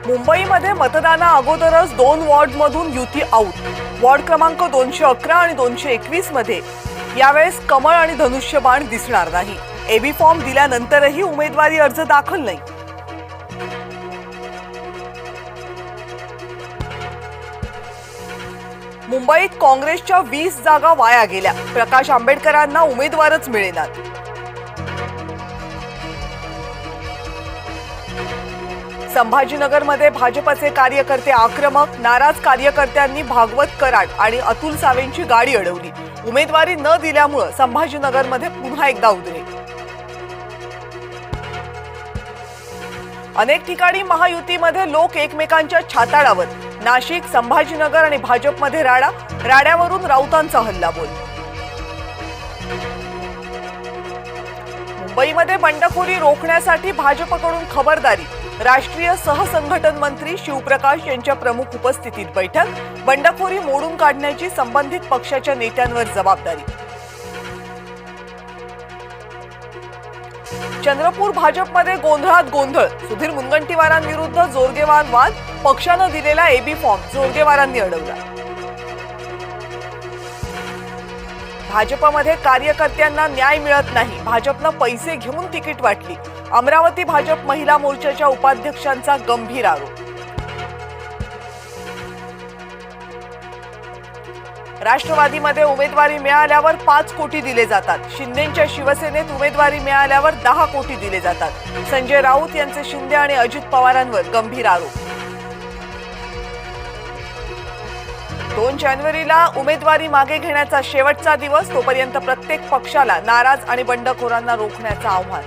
मुंबईमध्ये मतदाना अगोदरच 2 वॉर्डमधून युती आऊट। वॉर्ड क्रमांक 211 आणि 221 मध्ये यावेळेस कमळ आणि धनुष्यबाण दिसणार नाही। एबी फॉर्म दिल्यानंतरही उमेदवारी अर्ज दाखल नाही। मुंबईत काँग्रेसच्या 20 जागा वाया गेल्या। प्रकाश आंबेडकरांना उमेदवारच मिळेनात। संभाजीनगरमध्ये भाजपचे कार्यकर्ते आक्रमक। नाराज कार्यकर्त्यांनी भागवत कराड आणि अतुल सावेंची गाडी अडवली। उमेदवारी न दिल्यामुळे संभाजीनगरमध्ये पुन्हा एकदा उद्रेक। अनेक ठिकाणी महायुतीमध्ये लोक एकमेकांच्या छाताडावर। नाशिक, संभाजीनगर आणि भाजपमध्ये राड्यावरून राऊतांचा हल्लाबोल। मुंबईमध्ये बंडखोरी रोखण्यासाठी भाजपकडून खबरदारी। राष्ट्रीय सहसंघटन मंत्री शिवप्रकाश यांच्या प्रमुख उपस्थितीत बैठक। बंडखोरी मोडून काढण्याची संबंधित पक्षाच्या नेत्यांवर जबाबदारी। चंद्रपूर भाजपमध्ये गोंधळात गोंधळ। सुधीर मुनगंटीवारांविरुद्ध जोरगेवार वाद। पक्षाने दिलेला एबी फॉर्म जोरगेवारांनी अडवला। भाजपमध्ये कार्यकर्त्यांना न्याय मिळत नाही। भाजपने पैसे घेऊन तिकीट वाटली। अमरावती भाजप महिला मोर्चाच्या उपाध्यक्षांचा गंभीर आरोप। राष्ट्रवादीमध्ये उमेदवारी मिळाल्यावर 5 कोटी दिले जातात। शिंदेंच्या शिवसेनेत उमेदवारी मिळाल्यावर 10 कोटी दिले जातात। संजय राऊत यांचे शिंदे आणि अजित पवारांवर गंभीर आरोप। 2 जानेवारीला उमेदवारी मागे घेण्याचा शेवटचा दिवस। तोपर्यंत प्रत्येक पक्षाला नाराज आणि बंडखोरांना रोखण्याचं आव्हान।